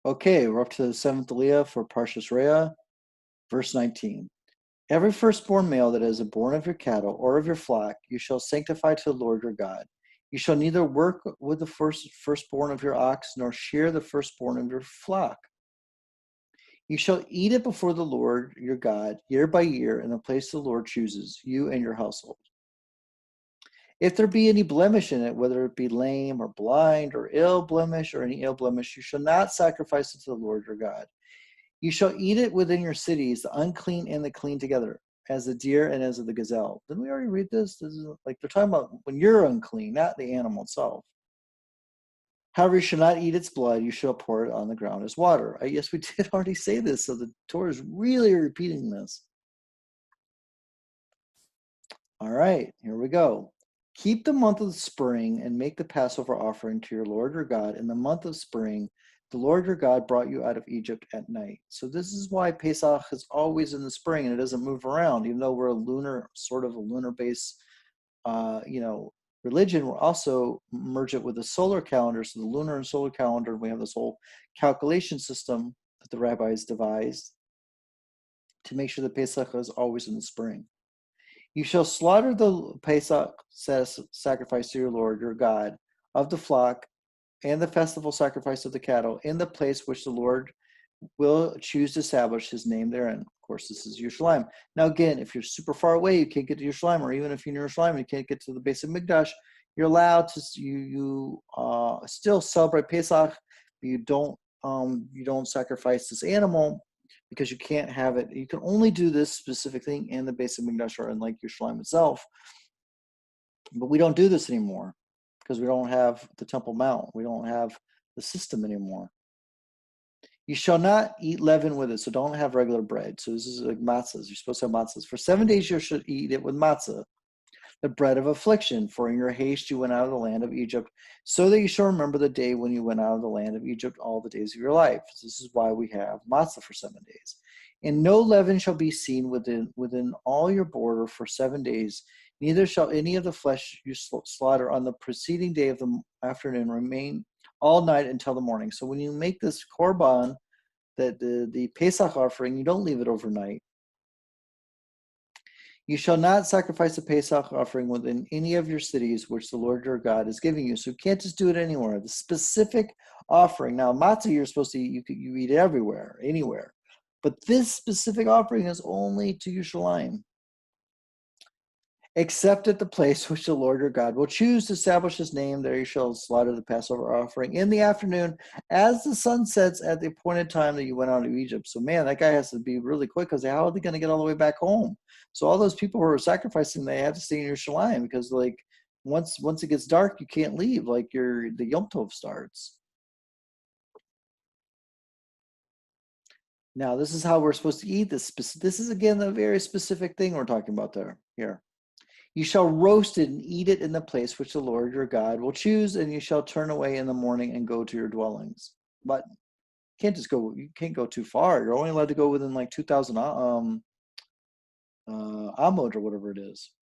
Okay, we're up to the 7th Aliyah for Parsha Re'eh, verse 19. Every firstborn male that is born of your cattle or of your flock, you shall sanctify to the Lord your God. You shall neither work with the firstborn of your ox, nor shear the firstborn of your flock. You shall eat it before the Lord your God, year by year, in the place the Lord chooses, you and your household. If there be any blemish in it, whether it be lame or blind or ill blemish or any ill blemish, you shall not sacrifice it to the Lord your God. You shall eat it within your cities, the unclean and the clean together, as the deer and as the gazelle. Didn't we already read this? This is like they're talking about when you're unclean, not the animal itself. However, you shall not eat its blood. You shall pour it on the ground as water. Yes, we did already say this, so the Torah is really repeating this. All right, here we go. Keep the month of the spring and make the Passover offering to your Lord your God in the month of spring. The Lord your God brought you out of Egypt at night. So this is why Pesach is always in the spring and it doesn't move around. Even though we're sort of a lunar-based, religion, we're also merge it with the solar calendar. So the lunar and solar calendar, we have this whole calculation system that the rabbis devised to make sure that Pesach is always in the spring. You shall slaughter the Pesach sacrifice to your Lord your God of the flock and the festival sacrifice of the cattle in the place which the Lord will choose to establish his name therein. Of course, this is Yerushalayim. Now, again, if you're super far away, you can't get to Yerushalayim, or even if you're in Yerushalayim, you can't get to the base of Mikdash, you're allowed to still celebrate Pesach, but you don't sacrifice this animal because you can't have it. You can only do this specific thing in the base of Mikdash or in like Yerushalayim itself. But we don't do this anymore because we don't have the Temple Mount. We don't have the system anymore. You shall not eat leaven with it, so don't have regular bread. So this is like matzahs. You're supposed to have matzahs. For 7 days you should eat it with matzah, the bread of affliction, for in your haste you went out of the land of Egypt, so that you shall remember the day when you went out of the land of Egypt all the days of your life. This is why we have matzah for 7 days. And no leaven shall be seen within all your border for 7 days, neither shall any of the flesh you slaughter on the preceding day of the afternoon remain all night until the morning. So when you make this korban, that the Pesach offering, you don't leave it overnight. You shall not sacrifice a Pesach offering within any of your cities which the Lord your God is giving you. So you can't just do it anywhere. The specific offering. Now, matzah you're supposed to eat, you eat it everywhere, anywhere. But this specific offering is only to Yerushalayim. Except at the place which the Lord your God will choose to establish his name, there you shall slaughter the Passover offering in the afternoon as the sun sets at the appointed time that you went out of Egypt. So, man, that guy has to be really quick because how are they going to get all the way back home? So all those people who are sacrificing, they have to stay in Yerushalayim because, like, once it gets dark, you can't leave. Like, the Yom Tov starts. Now, this is how we're supposed to eat this. This is, again, a very specific thing we're talking about here. You shall roast it and eat it in the place which the Lord your God will choose, and you shall turn away in the morning and go to your dwellings. But you can't go too far. You're only allowed to go within like 2,000 amot or whatever it is.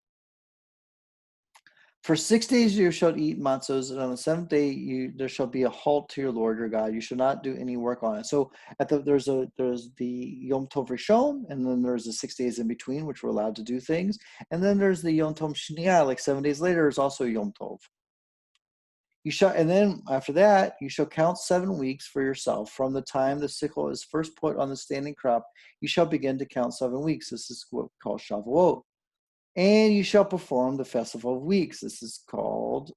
For 6 days you shall eat matzos, and on the 7th day there shall be a halt to your Lord your God. You shall not do any work on it. So there's the Yom Tov Rishon, and then there's the 6 days in between, which we're allowed to do things, and then there's the Yom Tov Shniah, like 7 days later is also Yom Tov. And then after that you shall count 7 weeks for yourself from the time the sickle is first put on the standing crop. You shall begin to count 7 weeks. This is what we call Shavuot. And you shall perform the festival of weeks. This is called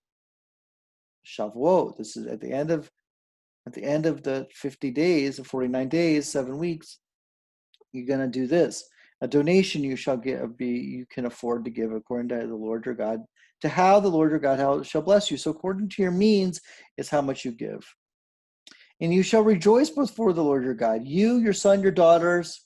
Shavuot. This is at the end of the 50 days, the 49 days, 7 weeks. You're going to do this. A donation you can afford to give according to the Lord your God, to how the Lord your God shall bless you. So according to your means is how much you give. And you shall rejoice before the Lord your God, you, your son, your daughters,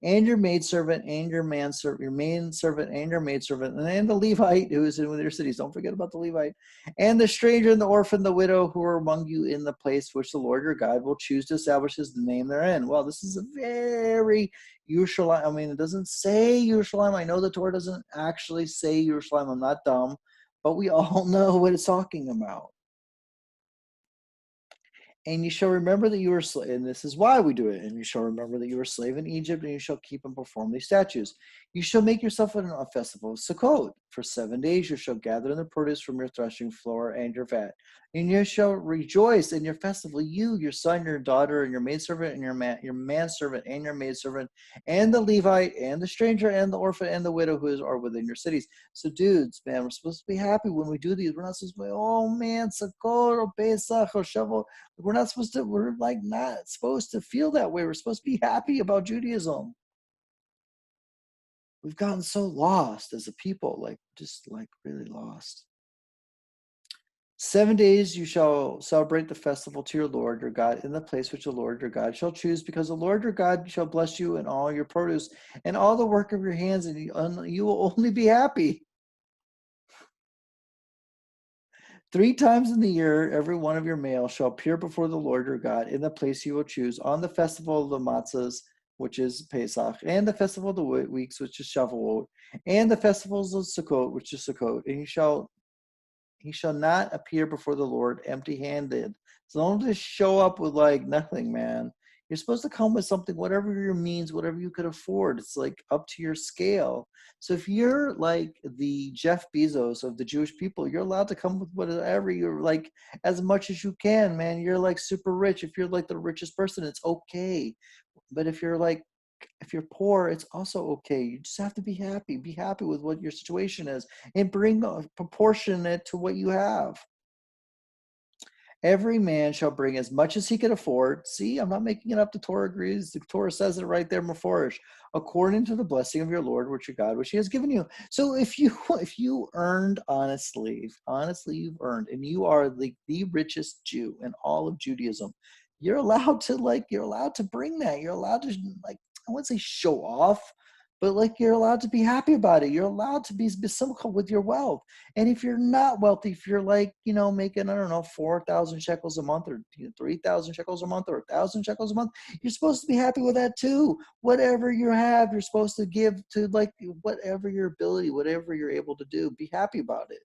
and your maidservant, and your manservant, your maidservant, and your maidservant, and the Levite who is in their cities. Don't forget about the Levite. And the stranger and the orphan, the widow who are among you in the place which the Lord your God will choose to establish his name therein. Well, this is a very Yerushalayim. I mean, it doesn't say Yerushalayim. I know the Torah doesn't actually say Yerushalayim. I'm not dumb, but we all know what it's talking about. And you shall remember that you were and this is why we do it. And you shall remember that you were a slave in Egypt, and you shall keep and perform these statutes. You shall make yourself a festival of Sukkot. For 7 days you shall gather in the produce from your threshing floor and your vat. And you shall rejoice in your festival, you, your son, your daughter, and your maidservant, and your manservant, and your maidservant, and the Levite, and the stranger, and the orphan, and the widow who are within your cities. So, dudes, man, we're supposed to be happy when we do these. We're not supposed to be, oh man, Sukkot or Pesach or Shavuot. We're like not supposed to feel that way. We're supposed to be happy about Judaism. We've gotten so lost as a people, like just like really lost. 7 days you shall celebrate the festival to your Lord your God in the place which the Lord your God shall choose, because the Lord your God shall bless you in all your produce and all the work of your hands, and you will only be happy. 3 times in the year, every one of your males shall appear before the Lord your God in the place you will choose on the festival of the Matzahs, which is Pesach, and the festival of the weeks, which is Shavuot, and the festivals of Sukkot, which is Sukkot. And he shall not appear before the Lord empty-handed. So don't just show up with like nothing, man. You're supposed to come with something, whatever your means, whatever you could afford. It's like up to your scale. So if you're like the Jeff Bezos of the Jewish people, you're allowed to come with whatever you're like, as much as you can, man. You're like super rich. If you're like the richest person, it's okay. But if you're poor, it's also okay. You just have to be happy. Be happy with what your situation is and bring a proportionate to what you have. Every man shall bring as much as he can afford. See, I'm not making it up. The Torah agrees. The Torah says it right there, Meforish, according to the blessing of your Lord, which your God, which he has given you. So if you earned honestly you've earned, and you are the richest Jew in all of Judaism, you're allowed to bring that. You're allowed to, like, I wouldn't say show off, but like you're allowed to be happy about it. You're allowed to be simcha with your wealth. And if you're not wealthy, if you're like, making, I don't know, 4,000 shekels a month, or 3,000 shekels a month, or 1,000 shekels a month, you're supposed to be happy with that too. Whatever you have, you're supposed to give to like whatever your ability, whatever you're able to do. Be happy about it.